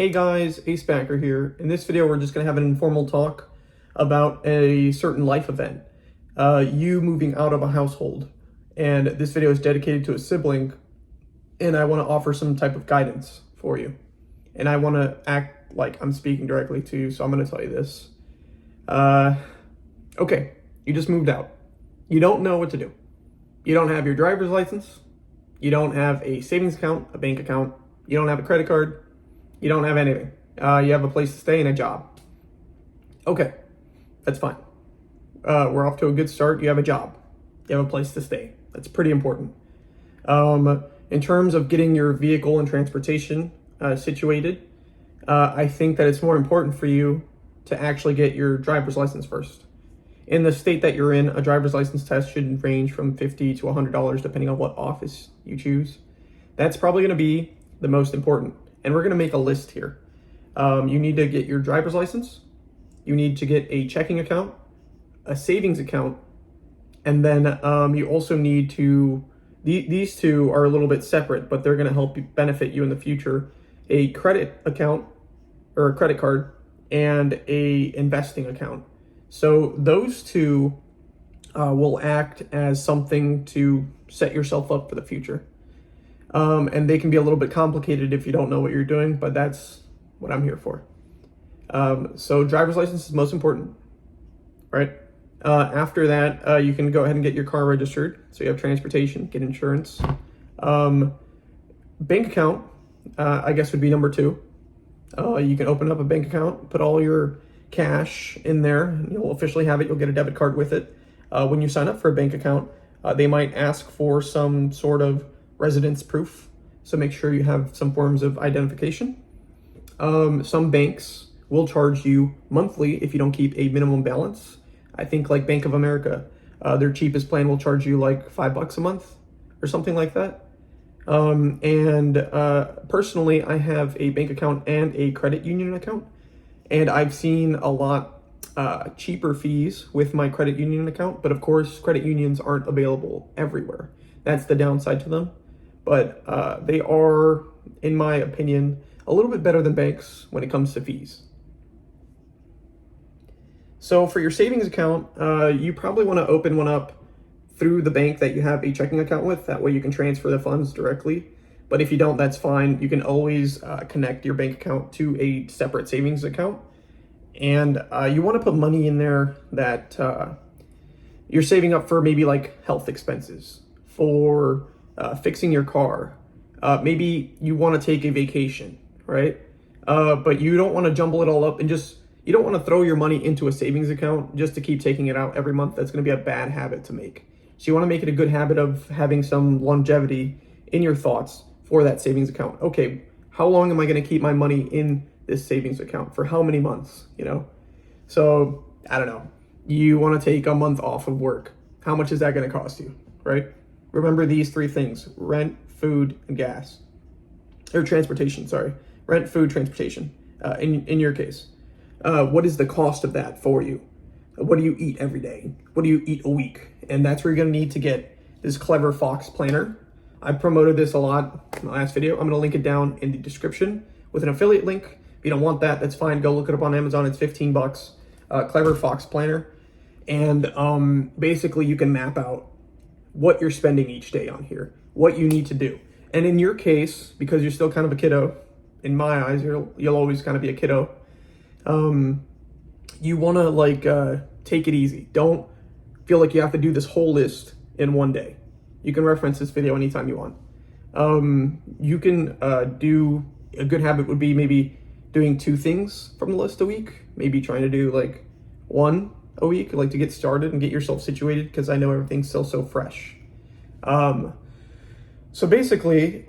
Hey guys, Ace Backer here. In this video, we're just going to have an informal talk about a certain life event, you moving out of a household. And this video is dedicated to a sibling, and I want to offer some type of guidance for you. And I want to act like I'm speaking directly to you, so I'm going to tell you this. Okay, you just moved out. You don't know what to do. You don't have your driver's license. You don't have a savings account, a bank account. You don't have a credit card. You don't have anything. You have a place to stay and a job. Okay, that's fine. We're off to a good start. You have a job. You have a place to stay. That's pretty important. In terms of getting your vehicle and transportation situated, I think that it's more important for you to actually get your driver's license first. In the state that you're in, a driver's license test should range from $50 to $100 depending on what office you choose. That's probably going to be the most important. And we're going to make a list here. You need to get your driver's license. You need to get a checking account, a savings account, and then you also need to, these two are a little bit separate, but they're going to help benefit you in the future, a credit account or a credit card and a investing account. So those two will act as something to set yourself up for the future. And they can be a little bit complicated if you don't know what you're doing, but that's what I'm here for. So driver's license is most important, right? After that, you can go ahead and get your car registered. So you have transportation, get insurance. Bank account, I guess would be number two. You can open up a bank account, put all your cash in there, and you'll officially have it. You'll get a debit card with it. When you sign up for a bank account, they might ask for some sort of residence proof, so make sure you have some forms of identification. Some banks will charge you monthly if you don't keep a minimum balance. I think like Bank of America, their cheapest plan will charge you like $5 a month or something like that. Personally, I have a bank account and a credit union account, and I've seen a lot cheaper fees with my credit union account, but of course credit unions aren't available everywhere. That's the downside to them. But they are, in my opinion, a little bit better than banks when it comes to fees. So for your savings account, you probably want to open one up through the bank that you have a checking account with. That way you can transfer the funds directly. But if you don't, that's fine. You can always connect your bank account to a separate savings account. And you want to put money in there that you're saving up for, maybe like health expenses, for fixing your car. Maybe you want to take a vacation, right? But you don't want to jumble it all up and you don't want to throw your money into a savings account just to keep taking it out every month. That's going to be a bad habit to make. So you want to make it a good habit of having some longevity in your thoughts for that savings account. Okay, how long am I going to keep my money in this savings account? For how many months, So, I don't know. You want to take a month off of work. How much is that going to cost you, right? Remember these three things: rent, food, and gas. Or transportation, sorry. Rent, food, transportation, in your case. What is the cost of that for you? What do you eat every day? What do you eat a week? And that's where you're going to need to get this Clever Fox planner. I promoted this a lot in the last video. I'm going to link it down in the description with an affiliate link. If you don't want that, that's fine. Go look it up on Amazon. It's $15. Clever Fox planner. And basically you can map out what you're spending each day on here, what you need to do. And in your case, because you're still kind of a kiddo, in my eyes, you'll always kind of be a kiddo. You want to take it easy. Don't feel like you have to do this whole list in one day. You can reference this video anytime you want. You can do, a good habit would be maybe doing 2 things from the list a week, maybe trying to do like 1 a week, like to get started and get yourself situated, because I know everything's still so fresh. So basically,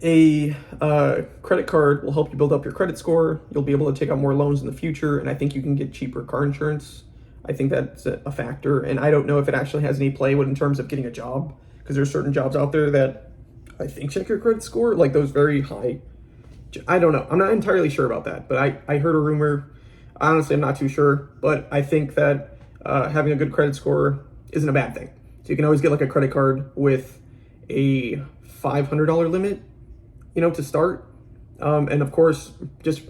a credit card will help you build up your credit score. You'll be able to take out more loans in the future, and I think you can get cheaper car insurance. I think that's a factor, and I don't know if it actually has any play in terms of getting a job, because there's certain jobs out there that I think check your credit score, like those very high. I don't know. I'm not entirely sure about that, but I heard a rumor. Honestly, I'm not too sure, but I think that having a good credit score isn't a bad thing. So you can always get like a credit card with a $500 limit, to start. And of course, just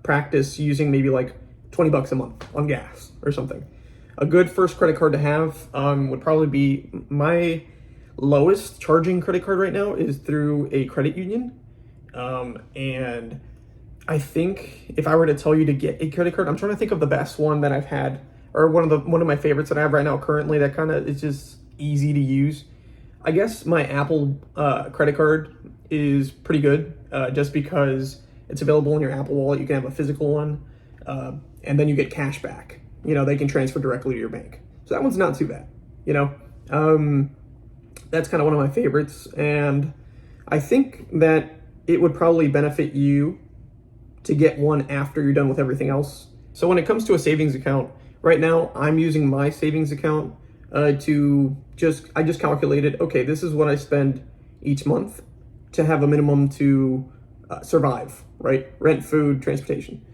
practice using maybe like $20 a month on gas or something. A good first credit card to have would probably be my lowest charging credit card right now is through a credit union. And I think if I were to tell you to get a credit card, I'm trying to think of the best one that I've had, or one of my favorites that I have right now currently that kind of is just easy to use. I guess my Apple credit card is pretty good, just because it's available in your Apple Wallet. You can have a physical one, and then you get cash back. They can transfer directly to your bank. So that one's not too bad. That's kind of one of my favorites, and I think that it would probably benefit you to get one after you're done with everything else. So when it comes to a savings account, right now I'm using my savings account I just calculated, okay, this is what I spend each month to have a minimum to survive, right? Rent, food, transportation.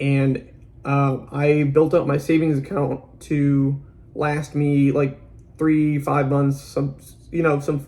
And I built up my savings account to last me like 3-5 months, some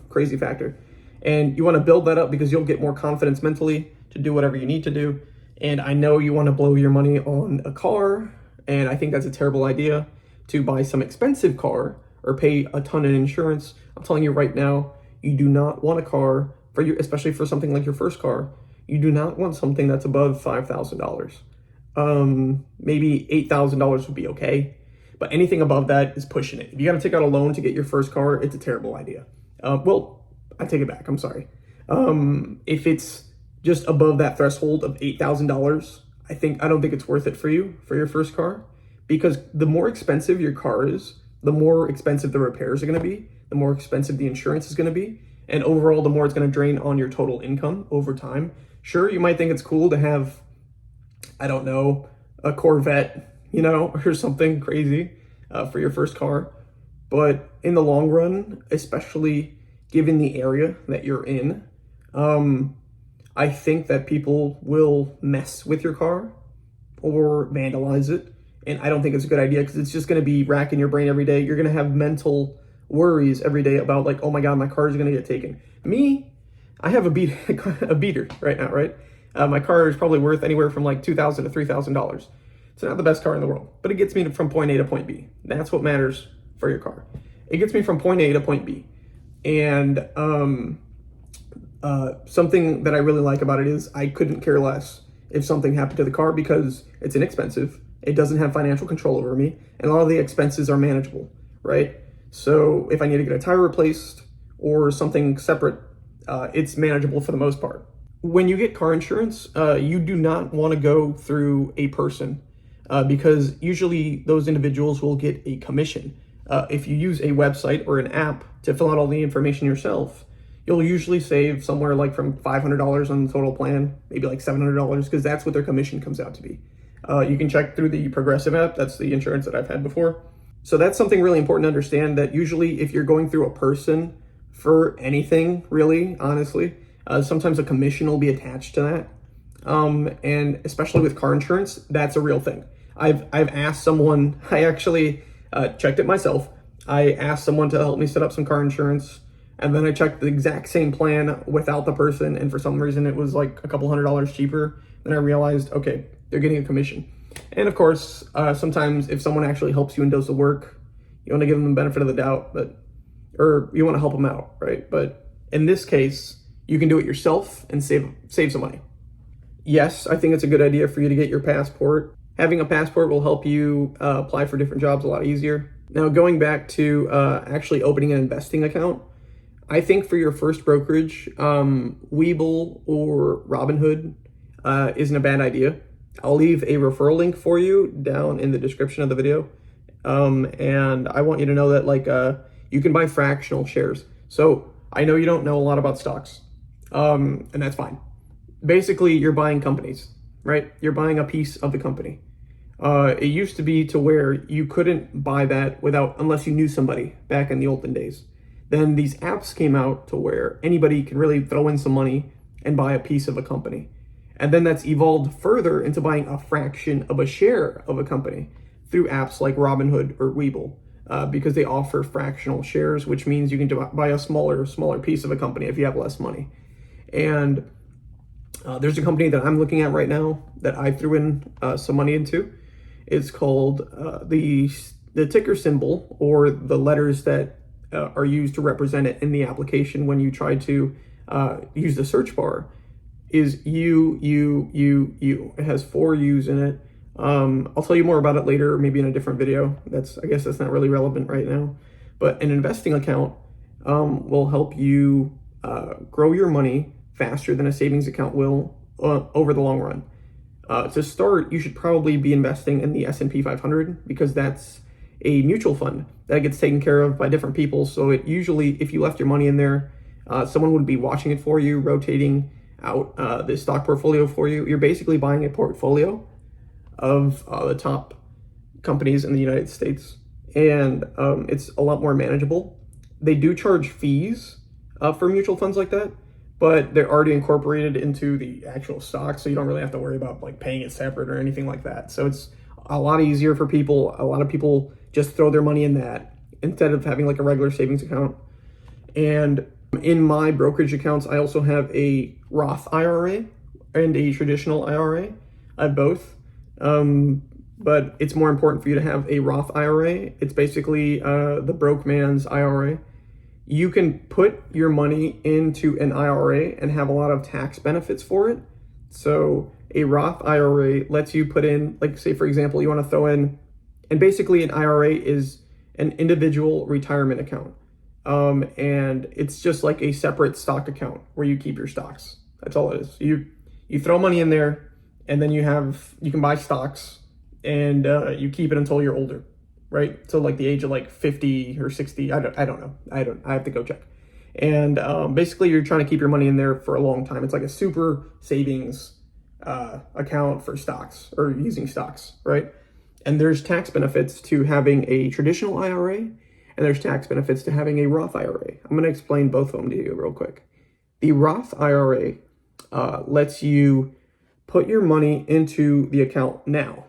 crazy factor. And you want to build that up because you'll get more confidence mentally to do whatever you need to do. And I know you want to blow your money on a car, and I think that's a terrible idea to buy some expensive car or pay a ton in insurance. I'm telling you right now, you do not want a car for you, especially for something like your first car. You do not want something that's above $5,000. Maybe $8,000 would be okay, but anything above that is pushing it. If you got to take out a loan to get your first car, it's a terrible idea. Well, I take it back. I'm sorry. If it's just above that threshold of $8,000, I don't think it's worth it for you for your first car, because the more expensive your car is, the more expensive the repairs are going to be, the more expensive the insurance is going to be, and overall, the more it's going to drain on your total income over time. Sure, you might think it's cool to have, I don't know, a Corvette, or something crazy for your first car, but in the long run, especially given the area that you're in, I think that people will mess with your car or vandalize it. And I don't think it's a good idea, because it's just going to be racking your brain every day. You're going to have mental worries every day about like, oh my God, my car is going to get taken. Me, I have a beater right now, right? My car is probably worth anywhere from like $2,000 to $3,000. It's not the best car in the world, but it gets me from point A to point B. That's what matters for your car. It gets me from point A to point B. And something that I really like about it is I couldn't care less if something happened to the car, because it's inexpensive. It doesn't have financial control over me, and a lot of the expenses are manageable, right? So if I need to get a tire replaced or something separate, it's manageable for the most part. When you get car insurance, you do not want to go through a person, because usually those individuals will get a commission. If you use a website or an app to fill out all the information yourself, you'll usually save somewhere like from $500 on the total plan, maybe like $700, because that's what their commission comes out to be. You can check through the Progressive app. That's the insurance that I've had before. So that's something really important to understand, that usually if you're going through a person for anything, really, honestly, sometimes a commission will be attached to that. And especially with car insurance, that's a real thing. I've asked someone, I actually checked it myself. I asked someone to help me set up some car insurance, and then I checked the exact same plan without the person, and for some reason it was like a couple $100 cheaper. Then I realized, okay, they're getting a commission. And of course, sometimes if someone actually helps you and does the work, you want to give them the benefit of the doubt, or you want to help them out, right? But in this case, you can do it yourself and save some money. Yes, I think it's a good idea for you to get your passport. Having a passport will help you apply for different jobs a lot easier. Now, going back to actually opening an investing account, I think for your first brokerage, Webull or Robinhood isn't a bad idea. I'll leave a referral link for you down in the description of the video. And I want you to know that you can buy fractional shares. So I know you don't know a lot about stocks, and that's fine. Basically, you're buying companies, right? You're buying a piece of the company. It used to be to where you couldn't buy that unless you knew somebody back in the olden days. Then these apps came out to where anybody can really throw in some money and buy a piece of a company. And then that's evolved further into buying a fraction of a share of a company through apps like Robinhood or Webull, because they offer fractional shares, which means you can buy a smaller piece of a company if you have less money. And There's a company that I'm looking at right now that I threw in some money into. It's called the ticker symbol, or the letters that are used to represent it in the application when you try to use the search bar, is U, U, U, U. It has 4 U's in it. I'll tell you more about it later, maybe in a different video. I guess that's not really relevant right now. But an investing account will help you grow your money faster than a savings account will over the long run. To start, you should probably be investing in the S&P 500, because that's a mutual fund that gets taken care of by different people. So it usually, if you left your money in there, someone would be watching it for you, rotating out the stock portfolio for you. You're basically buying a portfolio of the top companies in the United States, and it's a lot more manageable. They do charge fees for mutual funds like that, but they're already incorporated into the actual stock, so you don't really have to worry about like paying it separate or anything like that. So it's a lot easier for people. A lot of people just throw their money in that instead of having like a regular savings account. And in my brokerage accounts, I also have a Roth IRA and a traditional IRA. I have both. But it's more important for you to have a Roth IRA. It's basically the broke man's IRA. You can put your money into an IRA and have a lot of tax benefits for it. So a Roth IRA lets you put in, like, say, for example, you want to throw in, and basically an IRA is an individual retirement account. And it's just like a separate stock account where you keep your stocks. That's all it is. You throw money in there, and then you can buy stocks, and you keep it until you're older, right? So like the age of like 50 or 60, I don't know. I have to go check. And basically you're trying to keep your money in there for a long time. It's like a super savings account for stocks, or using stocks, right? And there's tax benefits to having a traditional IRA, and there's tax benefits to having a Roth IRA. I'm going to explain both of them to you real quick. The Roth IRA lets you put your money into the account now.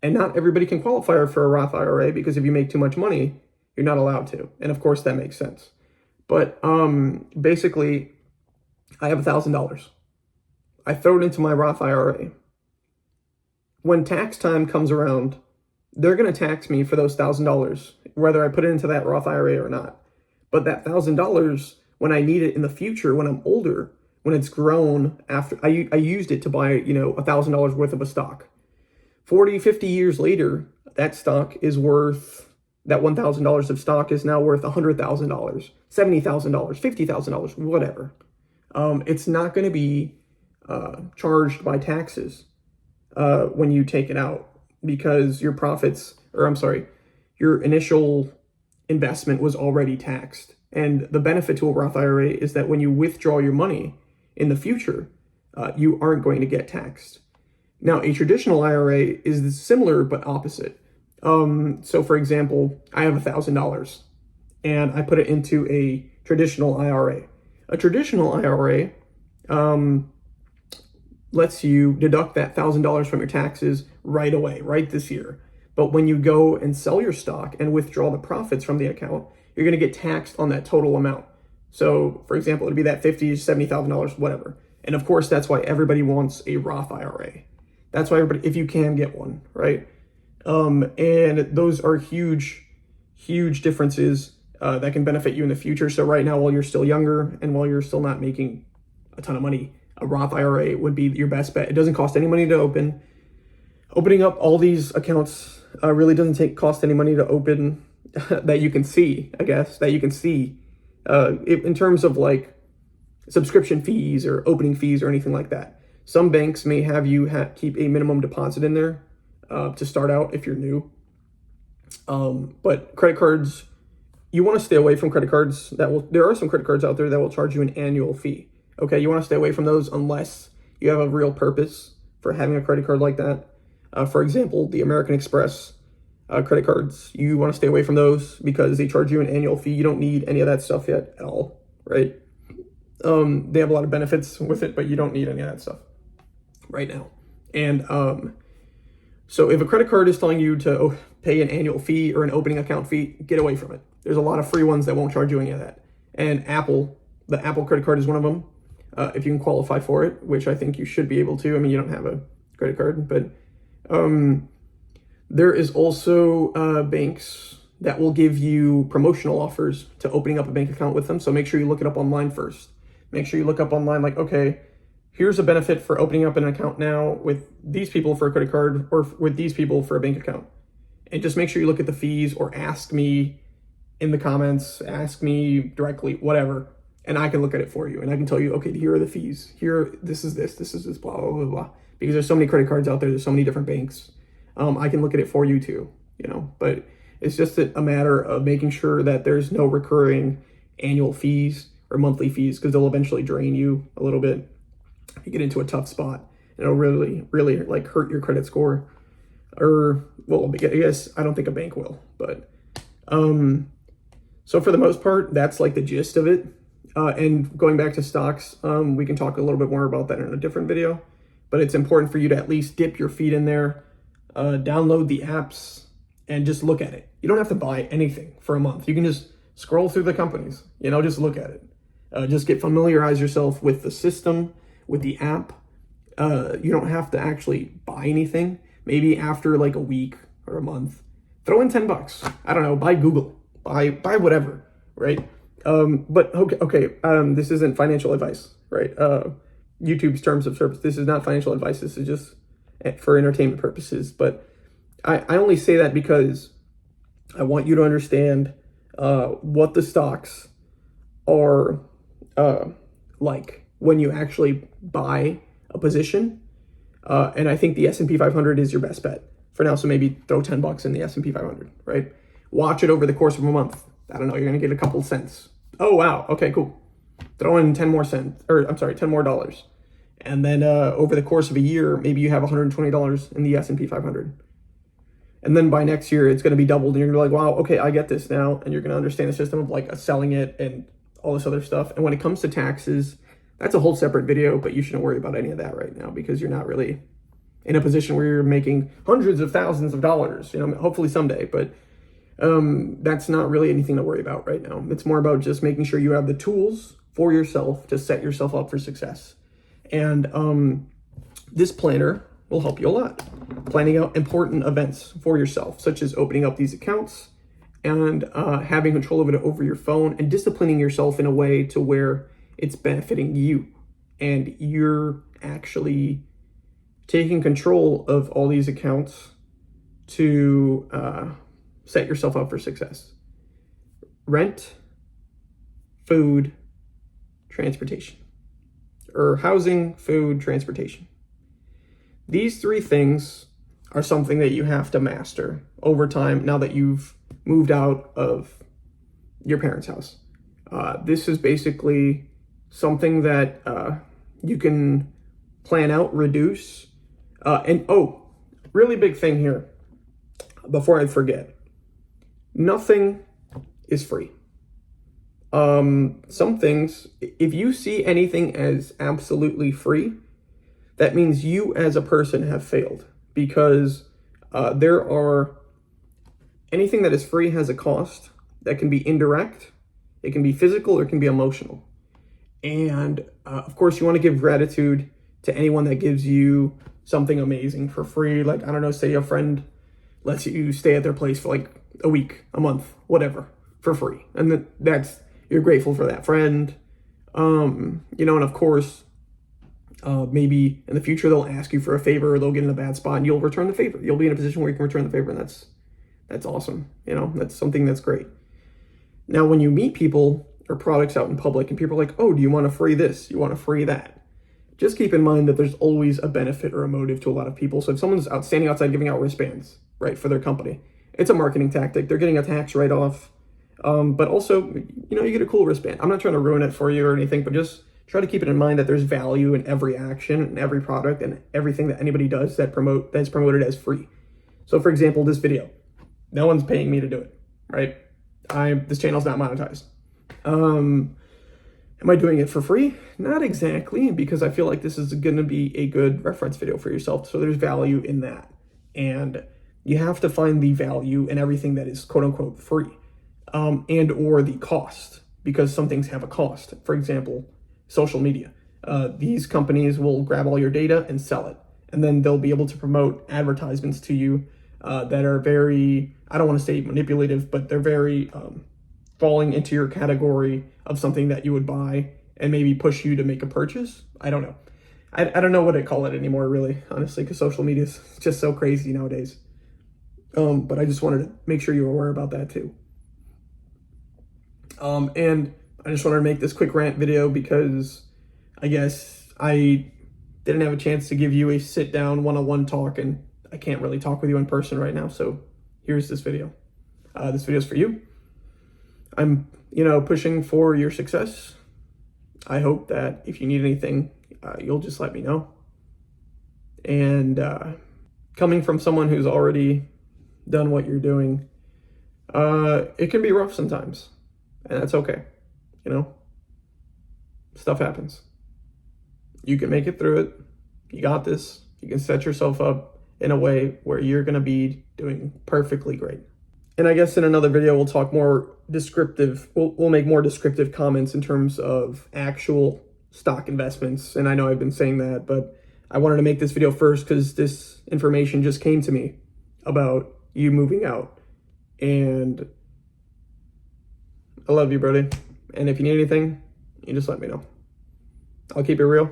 And not everybody can qualify for a Roth IRA, because if you make too much money, you're not allowed to. And of course that makes sense. But basically, I have $1,000. I throw it into my Roth IRA. When tax time comes around, they're going to tax me for those $1,000, whether I put it into that Roth IRA or not. But that $1,000, when I need it in the future, when I'm older, when it's grown, after I used it to buy, $1,000 worth of a stock. 40, 50 years later, that stock is worth, that $1,000 of stock is now worth $100,000, $70,000, $50,000, whatever. It's not going to be charged by taxes when you take it out, because your your initial investment was already taxed. And the benefit to a Roth IRA is that when you withdraw your money in the future, you aren't going to get taxed. Now, a traditional IRA is similar but opposite. So for example, I have $1,000 and I put it into a traditional IRA. A traditional IRA lets you deduct that $1,000 from your taxes right away, right this year. But when you go and sell your stock and withdraw the profits from the account, you're going to get taxed on that total amount. So for example, it'd be that $50,000, $70,000, whatever. And of course, that's why everybody wants a Roth IRA. That's why everybody, if you can get one, right? And those are huge, huge differences that can benefit you in the future. So right now, while you're still younger and while you're still not making a ton of money, a Roth IRA would be your best bet. It doesn't cost any money to open. Opening up all these accounts really doesn't cost any money to open that you can see, I guess, in terms of like subscription fees or opening fees or anything like that. Some banks may have you keep a minimum deposit in there to start out if you're new. But credit cards, you want to stay away from credit cards there are some credit cards out there that will charge you an annual fee. Okay, you want to stay away from those unless you have a real purpose for having a credit card like that. For example, the American Express credit cards, you want to stay away from those because they charge you an annual fee. You don't need any of that stuff yet at all, right? They have a lot of benefits with it, but you don't need any of that stuff right now. And so if a credit card is telling you to pay an annual fee or an opening account fee, get away from it. There's a lot of free ones that won't charge you any of that. And the Apple credit card is one of them. if you can qualify for it, which I think you should be able to. I mean, you don't have a credit card, but there is also banks that will give you promotional offers to opening up a bank account with them. So make sure you look it up online first. Make sure you look up online, like, okay, here's a benefit for opening up an account now with these people for a credit card or with these people for a bank account. And just make sure you look at the fees, or ask me in the comments, ask me directly, whatever. And I can look at it for you. And I can tell you, okay, here are the fees. Here, this is this, blah, blah, blah, blah. Because there's so many credit cards out there. There's so many different banks. I can look at it for you too, but it's just a matter of making sure that there's no recurring annual fees or monthly fees, because they'll eventually drain you a little bit. You get into a tough spot, and it'll really, really like hurt your credit score. Or, well, I guess I don't think a bank will, but so for the most part, that's like the gist of it. And going back to stocks, we can talk a little bit more about that in a different video, but it's important for you to at least dip your feet in there, download the apps, and just look at it. You don't have to buy anything for a month. You can just scroll through the companies, just look at it. Just familiarize yourself with the system, with the app. You don't have to actually buy anything. Maybe after like a week or a month, throw in $10. I don't know, buy Google, buy whatever, right? But okay, this isn't financial advice, right? YouTube's terms of service. This is not financial advice. This is just for entertainment purposes. But I only say that because I want you to understand what the stocks are like when you actually buy a position. And I think the S&P 500 is your best bet for now. So maybe throw $10 in the S&P 500, right? Watch it over the course of a month. I don't know, you're going to get a couple cents. Oh, wow. Okay, cool. Throw in 10 more cents, or I'm sorry, $10 more. And then over the course of a year, maybe you have $120 in the S&P 500. And then by next year, it's going to be doubled. And you're going to be like, wow, okay, I get this now. And you're going to understand the system of like selling it and all this other stuff. And when it comes to taxes, that's a whole separate video, but you shouldn't worry about any of that right now, because you're not really in a position where you're making hundreds of thousands of dollars, hopefully someday, but that's not really anything to worry about right now. It's more about just making sure you have the tools for yourself to set yourself up for success. And this planner will help you a lot. Planning out important events for yourself, such as opening up these accounts and having control of it over your phone, and disciplining yourself in a way to where it's benefiting you and you're actually taking control of all these accounts to set yourself up for success. Rent, food, transportation, or housing, food, transportation. These three things are something that you have to master over time now that you've moved out of your parents' house. This is basically something that you can plan out, reduce, and really big thing here, before I forget, nothing is free. Some things, if you see anything as absolutely free, that means you as a person have failed, because anything that is free has a cost that can be indirect, it can be physical, or it can be emotional. And of course, you want to give gratitude to anyone that gives you something amazing for free. Like, I don't know, say a friend lets you stay at their place for like a week, a month, whatever, for free. And you're grateful for that friend. And of course, maybe in the future they'll ask you for a favor, or they'll get in a bad spot and you'll return the favor. You'll be in a position where you can return the favor, and that's awesome. That's something that's great. Now, when you meet people or products out in public and people are like, oh, do you want to free this? You want to free that? Just keep in mind that there's always a benefit or a motive to a lot of people. So if someone's standing outside giving out wristbands, right, for their company, it's a marketing tactic. They're getting a tax write-off. But also, you get a cool wristband. I'm not trying to ruin it for you or anything, but just try to keep it in mind that there's value in every action and every product and everything that anybody does that's promoted as free. So for example, this video, no one's paying me to do it, right? This channel's not monetized. Am I doing it for free? Not exactly, because I feel like this is going to be a good reference video for yourself. So there's value in that. And you have to find the value in everything that is quote unquote free, and or the cost, because some things have a cost. For example, social media. these companies will grab all your data and sell it. And then they'll be able to promote advertisements to you that are very, I don't want to say manipulative, but they're very falling into your category of something that you would buy and maybe push you to make a purchase. I don't know. I don't know what to call it anymore, really, honestly, because social media is just so crazy nowadays. But I just wanted to make sure you were aware about that too. And I just wanted to make this quick rant video because I guess I didn't have a chance to give you a sit-down one-on-one talk, and I can't really talk with you in person right now. So here's this video. This video is for you. I'm, pushing for your success. I hope that if you need anything, you'll just let me know. And coming from someone who's already done what you're doing, it can be rough sometimes, and that's okay. Stuff happens. You can make it through it. You got this. You can set yourself up in a way where you're going to be doing perfectly great. And I guess in another video, we'll talk more descriptive. We'll make more descriptive comments in terms of actual stock investments. And I know I've been saying that, but I wanted to make this video first because this information just came to me about you moving out. And I love you, Brody. And if you need anything, you just let me know. I'll keep it real,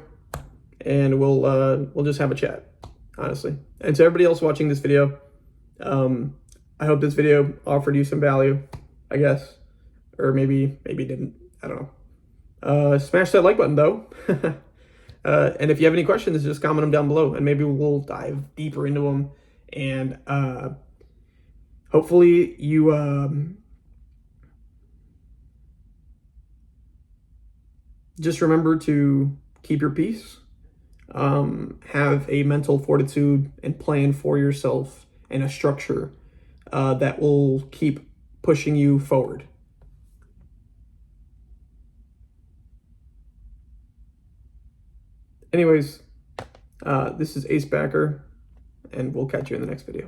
and we'll just have a chat, honestly. And to everybody else watching this video, I hope this video offered you some value, I guess, or maybe it didn't. I don't know. Smash that like button though, and if you have any questions, just comment them down below, and maybe we'll dive deeper into them. And hopefully you just remember to keep your peace, have a mental fortitude and plan for yourself and a structure that will keep pushing you forward. Anyways, this is Ace Backer, and we'll catch you in the next video.